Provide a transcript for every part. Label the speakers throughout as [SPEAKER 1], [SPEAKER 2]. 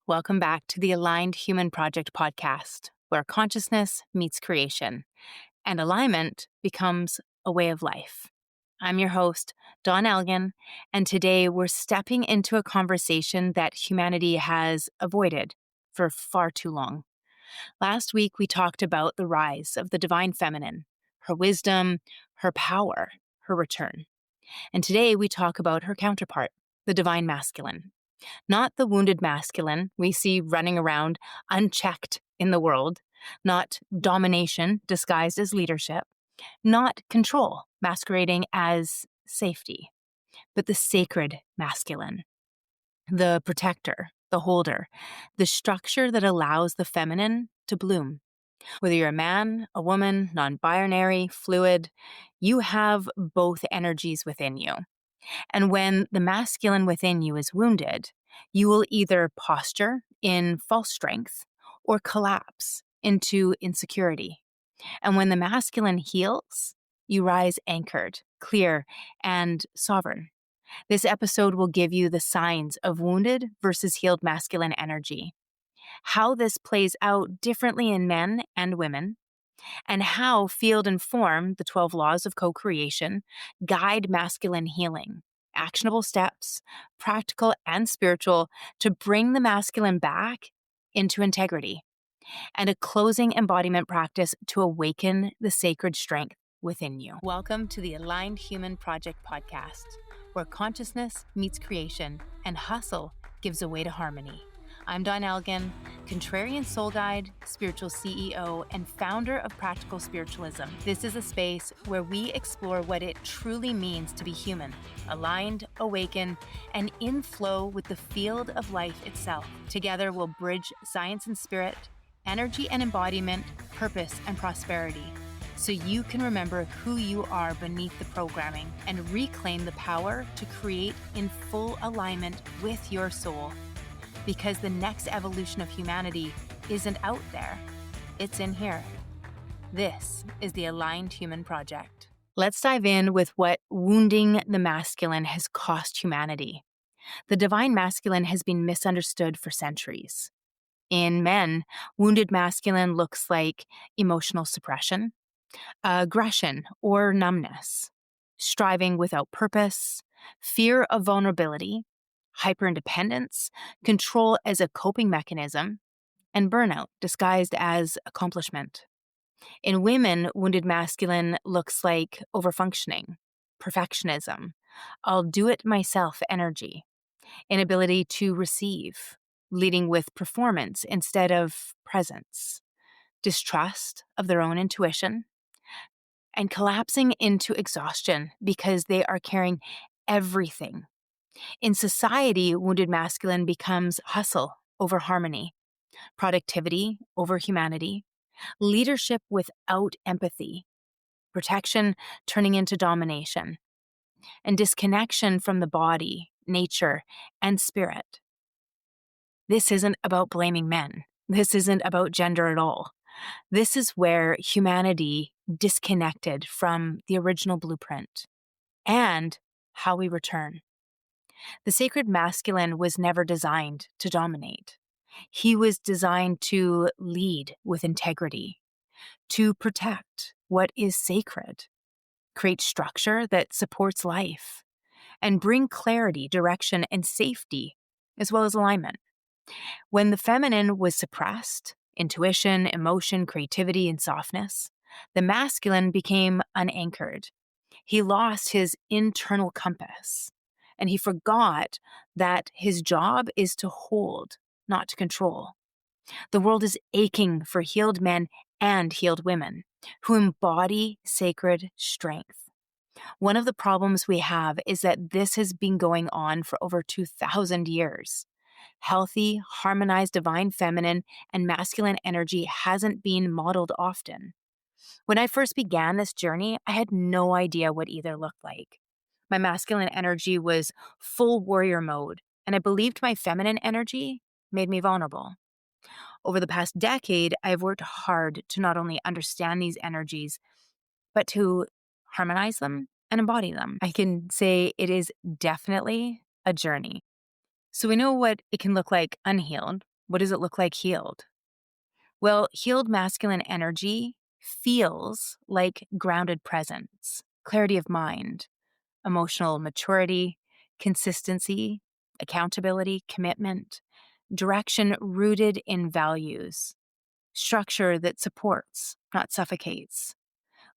[SPEAKER 1] Welcome back to the Aligned Human Project podcast, where consciousness meets creation and alignment becomes a way of life. I'm your host, Dawn Elgin, and today we're stepping into a conversation that humanity has avoided for far too long. Last week, we talked about the rise of the divine feminine, her wisdom, her power, her return. And today we talk about her counterpart, the divine masculine. Not the wounded masculine we see running around unchecked in the world, not domination disguised as leadership, not control masquerading as safety, but the sacred masculine, the protector, the holder, the structure that allows the feminine to bloom. Whether you're a man, a woman, non-binary, fluid, you have both energies within you. And when the masculine within you is wounded, you will either posture in false strength or collapse into insecurity. And when the masculine heals, you rise anchored, clear, and sovereign. This episode will give you the signs of wounded versus healed masculine energy, how this plays out differently in men and women, and how field and form, the 12 laws of co-creation, guide masculine healing. Actionable steps, practical and spiritual, to bring the masculine back into integrity, and a closing embodiment practice to awaken the sacred strength within you. Welcome to the Aligned Human Project podcast, where consciousness meets creation and hustle gives way to harmony. I'm Dawn Elgin, contrarian soul guide, spiritual CEO, and founder of Practical Spiritualism. This is a space where we explore what it truly means to be human, aligned, awakened, and in flow with the field of life itself. Together, we'll bridge science and spirit, energy and embodiment, purpose and prosperity, so you can remember who you are beneath the programming and reclaim the power to create in full alignment with your soul. Because the next evolution of humanity isn't out there, it's in here. This is the Aligned Human Project. Let's dive in with what wounding the masculine has cost humanity. The divine masculine has been misunderstood for centuries. In men, wounded masculine looks like emotional suppression, aggression or numbness, striving without purpose, fear of vulnerability, hyperindependence, control as a coping mechanism, and burnout disguised as accomplishment. In women, wounded masculine looks like overfunctioning, perfectionism, I'll do it myself energy, inability to receive, leading with performance instead of presence, distrust of their own intuition, and collapsing into exhaustion because they are carrying everything. In society, wounded masculine becomes hustle over harmony, productivity over humanity, leadership without empathy, protection turning into domination, and disconnection from the body, nature, and spirit. This isn't about blaming men. This isn't about gender at all. This is where humanity disconnected from the original blueprint and how we return. The sacred masculine was never designed to dominate. He was designed to lead with integrity, to protect what is sacred, create structure that supports life, and bring clarity, direction, and safety, as well as alignment. When the feminine was suppressed, intuition, emotion, creativity, and softness, the masculine became unanchored. He lost his internal compass. And he forgot that his job is to hold, not to control. The world is aching for healed men and healed women who embody sacred strength. One of the problems we have is that this has been going on for over 2,000 years. Healthy, harmonized divine feminine and masculine energy hasn't been modeled often. When I first began this journey, I had no idea what either looked like. My masculine energy was full warrior mode, and I believed my feminine energy made me vulnerable. Over the past decade, I have worked hard to not only understand these energies, but to harmonize them and embody them. I can say it is definitely a journey. So we know what it can look like unhealed, What does it look like healed? Well, healed masculine energy feels like grounded presence, clarity of mind, emotional maturity, consistency, accountability, commitment, direction rooted in values, structure that supports, not suffocates,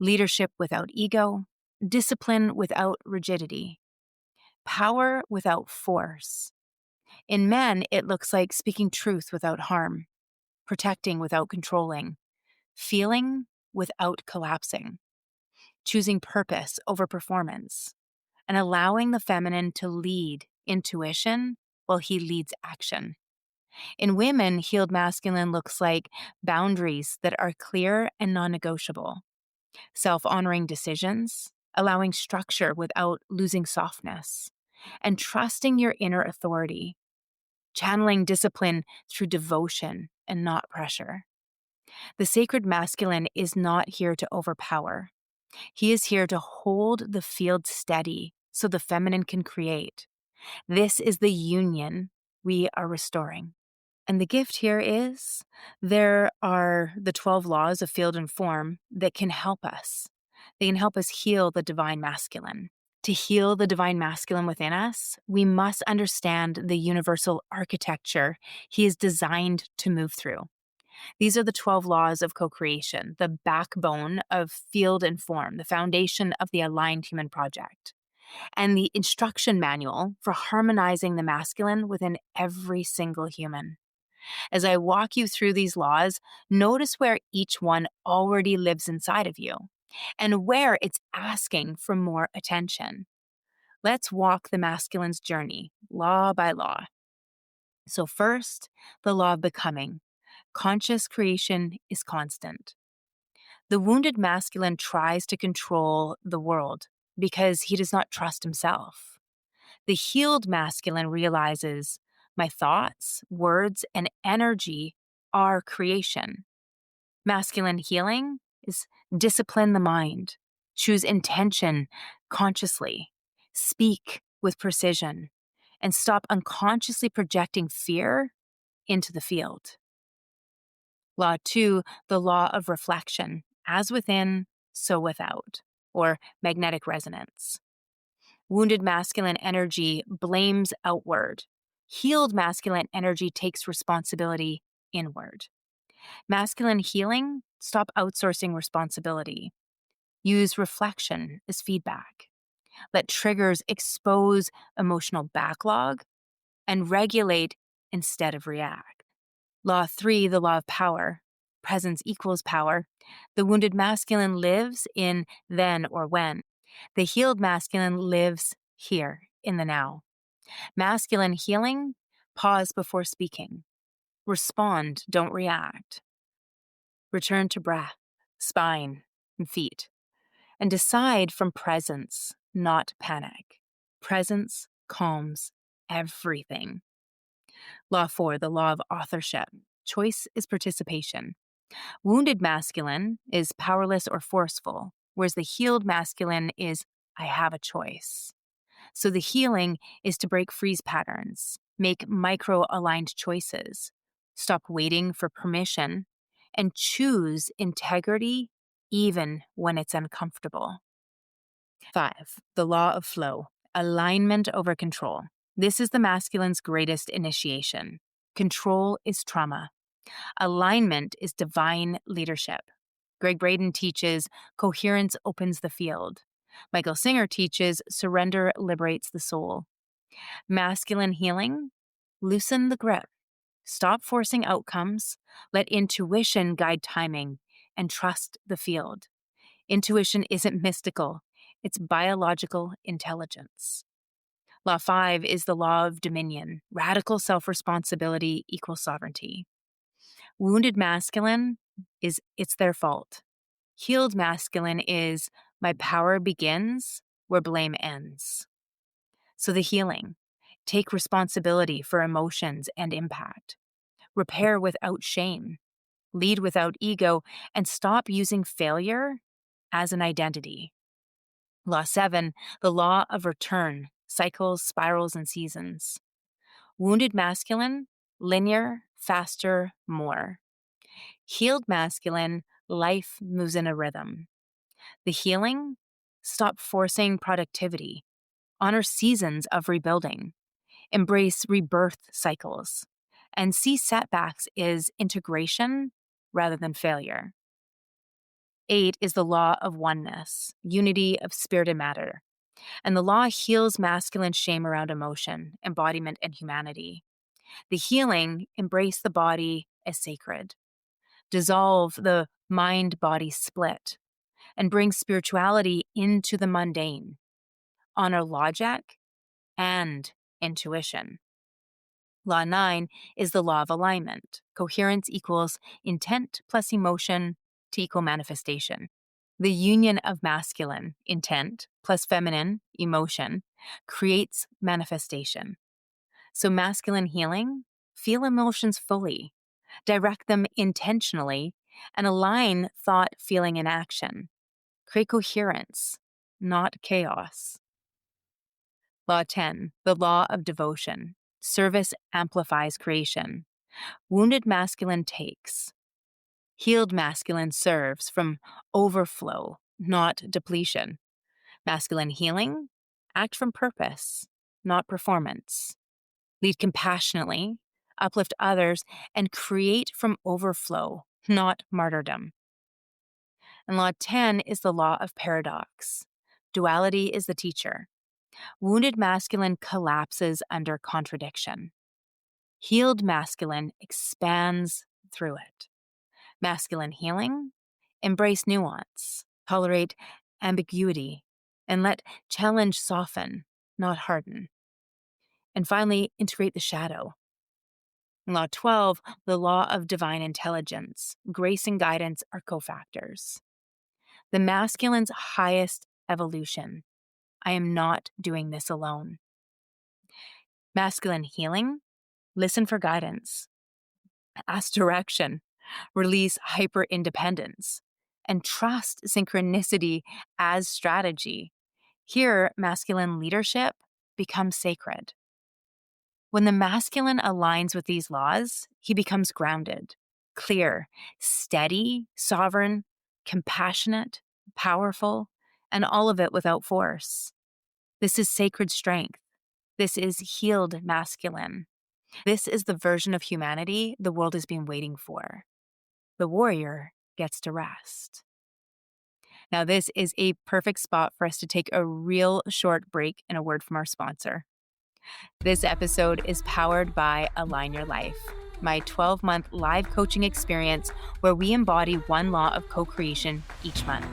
[SPEAKER 1] leadership without ego, discipline without rigidity, power without force. In men, it looks like speaking truth without harm, protecting without controlling, feeling without collapsing, choosing purpose over performance, and allowing the feminine to lead intuition while he leads action. In women, healed masculine looks like boundaries that are clear and non negotiable, self honoring decisions, allowing structure without losing softness, and trusting your inner authority, channeling discipline through devotion and not pressure. The sacred masculine is not here to overpower. He is here to hold the field steady so the feminine can create. This is the union we are restoring. And the gift here is there are the 12 laws of field and form that can help us. They can help us heal the divine masculine. To heal the divine masculine within us, we must understand the universal architecture he is designed to move through. These are the 12 laws of co-creation, the backbone of field and form, the foundation of the aligned human project, and the instruction manual for harmonizing the masculine within every single human. As I walk you through these laws, notice where each one already lives inside of you and where it's asking for more attention. Let's walk the masculine's journey, law by law. So first, the law of becoming. Conscious creation is constant. The wounded masculine tries to control the world because he does not trust himself. The healed masculine realizes my thoughts, words, and energy are creation. Masculine healing is discipline the mind, choose intention consciously, speak with precision, and stop unconsciously projecting fear into the field. Law 2, the law of reflection, as within, so without, or magnetic resonance. Wounded masculine energy blames outward. Healed masculine energy takes responsibility inward. Masculine healing, stop outsourcing responsibility. Use reflection as feedback. Let triggers expose emotional backlog and regulate instead of react. Law 3, the law of power. Presence equals power. The wounded masculine lives in then or when. The healed masculine lives here in the now. Masculine healing, pause before speaking. Respond, don't react. Return to breath, spine, and feet. And decide from presence, not panic. Presence calms everything. Law 4, the law of authorship. Choice is participation. Wounded masculine is powerless or forceful, whereas the healed masculine is I have a choice. So the healing is to break freeze patterns, make micro-aligned choices, stop waiting for permission, and choose integrity even when it's uncomfortable. 5, the law of flow. Alignment over control. This is the masculine's greatest initiation. Control is trauma. Alignment is divine leadership. Greg Braden teaches coherence opens the field. Michael Singer teaches surrender liberates the soul. Masculine healing, loosen the grip. Stop forcing outcomes. Let intuition guide timing and trust the field. Intuition isn't mystical. It's biological intelligence. Law 5 is the law of dominion. Radical self-responsibility equals sovereignty. Wounded masculine is it's their fault. Healed masculine is my power begins where blame ends. So the healing, take responsibility for emotions and impact. Repair without shame. Lead without ego, and stop using failure as an identity. Law 7, the law of return, cycles, spirals, and seasons. Wounded masculine, linear, faster, more. Healed masculine, life moves in a rhythm. The healing, stop forcing productivity, honor seasons of rebuilding, embrace rebirth cycles, and see setbacks as integration rather than failure. 8 is the law of oneness, unity of spirit and matter. And the law heals masculine shame around emotion, embodiment, and humanity. The healing, embrace the body as sacred, dissolve the mind-body split, and bring spirituality into the mundane, honor logic and intuition. Law 9 is the law of alignment. Coherence equals intent plus emotion to equal manifestation. The union of masculine, intent, plus feminine, emotion, creates manifestation. So masculine healing, feel emotions fully, direct them intentionally, and align thought, feeling, and action. Create coherence, not chaos. Law 10, the law of devotion. Service amplifies creation. Wounded masculine takes. Healed masculine serves from overflow, not depletion. Masculine healing, act from purpose, not performance. Lead compassionately, uplift others, and create from overflow, not martyrdom. And Law 10 is the law of paradox. Duality is the teacher. Wounded masculine collapses under contradiction. Healed masculine expands through it. Masculine healing, embrace nuance, tolerate ambiguity, and let challenge soften, not harden. And finally, integrate the shadow. Law 12, the law of divine intelligence. Grace and guidance are cofactors. The masculine's highest evolution. I am not doing this alone. Masculine healing, listen for guidance. Ask direction. Release hyper-independence. And trust synchronicity as strategy. Here, masculine leadership becomes sacred. When the masculine aligns with these laws, he becomes grounded, clear, steady, sovereign, compassionate, powerful, and all of it without force. This is sacred strength. This is healed masculine. This is the version of humanity the world has been waiting for. The warrior gets to rest. Now, this is a perfect spot for us to take a real short break and a word from our sponsor. This episode is powered by Align Your Life, my 12-month live coaching experience where we embody one law of co-creation each month.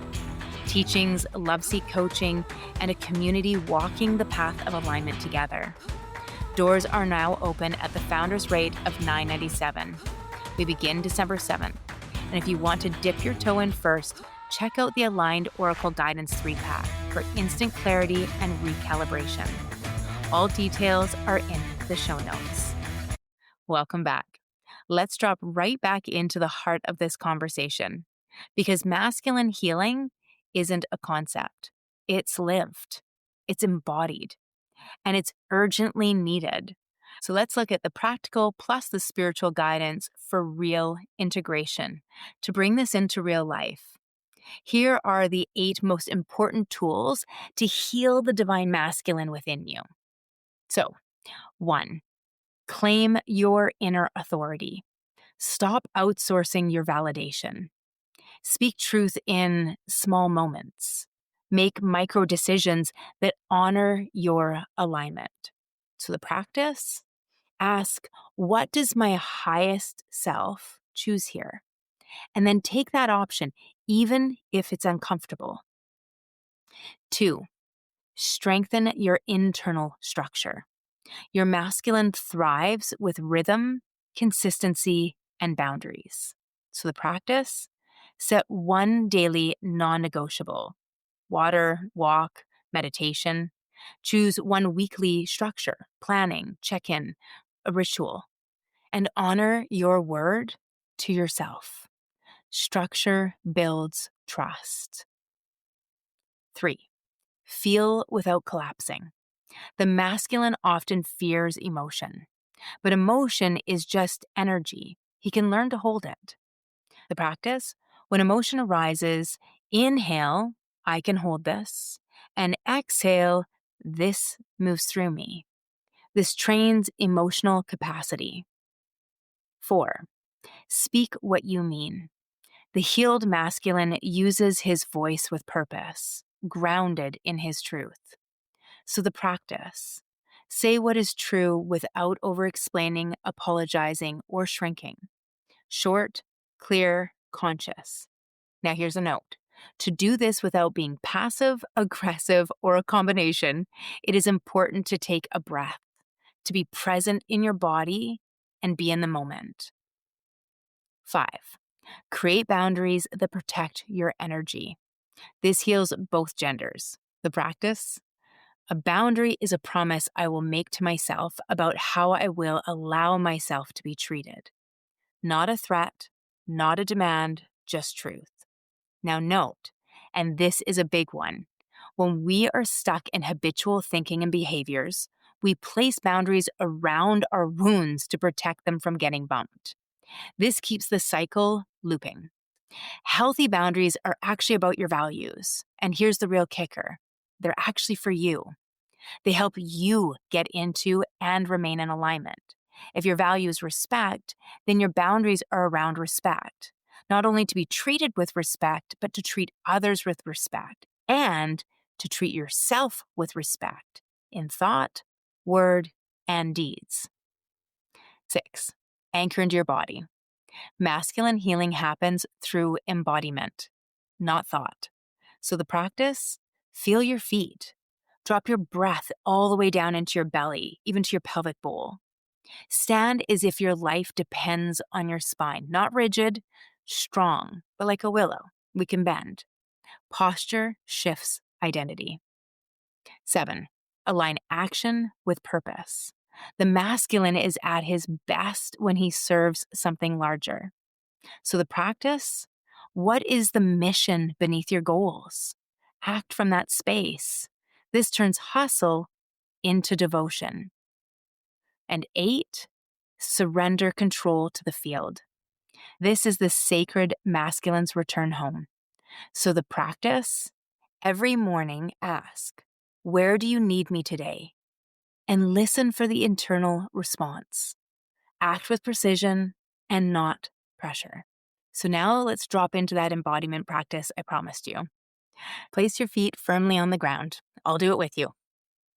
[SPEAKER 1] Teachings, love-seek coaching, and a community walking the path of alignment together. Doors are now open at the founder's rate of $9.97. We begin December 7th. And if you want to dip your toe in first, check out the Aligned Oracle Guidance 3-pack for instant clarity and recalibration. All details are in the show notes. Welcome back. Let's drop right back into the heart of this conversation, because masculine healing isn't a concept. It's lived, it's embodied, and it's urgently needed. So let's look at the practical plus the spiritual guidance for real integration to bring this into real life. Here are the 8 most important tools to heal the divine masculine within you. So, 1, claim your inner authority. Stop outsourcing your validation. Speak truth in small moments. Make micro decisions that honor your alignment. So the practice, ask, what does my highest self choose here? And then take that option, even if it's uncomfortable. 2, strengthen your internal structure. Your masculine thrives with rhythm, consistency, and boundaries. So the practice, set one daily non-negotiable. Water, walk, meditation. Choose one weekly structure, planning, check-in, a ritual. And honor your word to yourself. Structure builds trust. 3, feel without collapsing. The masculine often fears emotion. But emotion is just energy. He can learn to hold it. The practice, when emotion arises, inhale, I can hold this, and exhale, this moves through me. This trains emotional capacity. 4, speak what you mean. The healed masculine uses his voice with purpose, grounded in his truth. So the practice, say what is true without over-explaining, apologizing, or shrinking. Short, clear, conscious. Now here's a note. To do this without being passive, aggressive, or a combination, it is important to take a breath, to be present in your body and be in the moment. 5, create boundaries that protect your energy. This heals both genders. The practice, a boundary is a promise I will make to myself about how I will allow myself to be treated. Not a threat, not a demand, just truth. Now note, and this is a big one, when we are stuck in habitual thinking and behaviors, we place boundaries around our wounds to protect them from getting bumped. This keeps the cycle looping. Healthy boundaries are actually about your values. And here's the real kicker. They're actually for you. They help you get into and remain in alignment. If your value is respect, then your boundaries are around respect. Not only to be treated with respect, but to treat others with respect and to treat yourself with respect in thought, word, and deeds. 6, anchor into your body. Masculine healing happens through embodiment, not thought. So the practice, feel your feet. Drop your breath all the way down into your belly, even to your pelvic bowl. Stand as if your life depends on your spine, not rigid, strong, but like a willow. We can bend. Posture shifts identity. 7, align action with purpose. The masculine is at his best when he serves something larger. So the practice, what is the mission beneath your goals? Act from that space. This turns hustle into devotion. And 8, surrender control to the field. This is the sacred masculine's return home. So the practice, every morning ask, where do you need me today? And listen for the internal response. Act with precision and not pressure. So now let's drop into that embodiment practice I promised you. Place your feet firmly on the ground. I'll do it with you.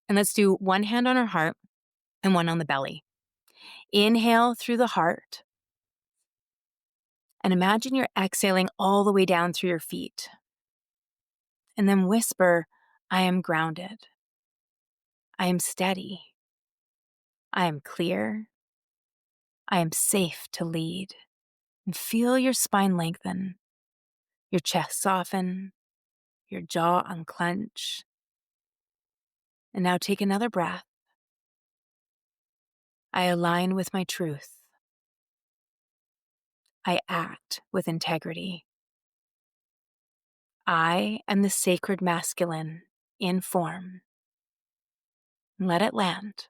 [SPEAKER 1] And let's do one hand on our heart and one on the belly. Inhale through the heart. And imagine you're exhaling all the way down through your feet. And then whisper, I am grounded. I am steady. I am clear. I am safe to lead. And feel your spine lengthen, your chest soften, your jaw unclench. And now take another breath. I align with my truth. I act with integrity. I am the sacred masculine in form. Let it land.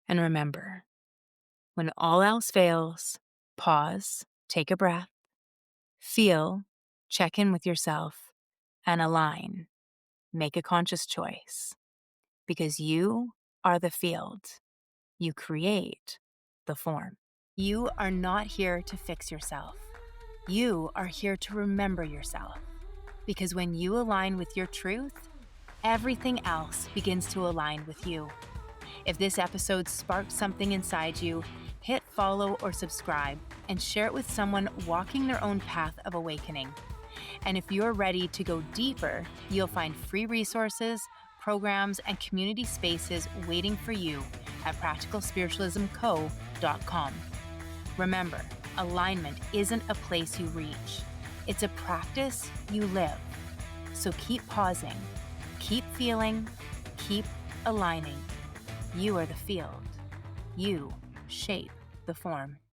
[SPEAKER 1] And remember, when all else fails, pause, take a breath, feel, check in with yourself, and align. Make a conscious choice. Because you are the field. You create the form. You are not here to fix yourself. You are here to remember yourself. Because when you align with your truth, everything else begins to align with you. If this episode sparked something inside you, hit follow or subscribe and share it with someone walking their own path of awakening. And if you're ready to go deeper, you'll find free resources, programs, and community spaces waiting for you at practicalspiritualismco.com. Remember, alignment isn't a place you reach. It's a practice you live. So keep pausing, keep feeling, keep aligning. You are the field. You shape the form.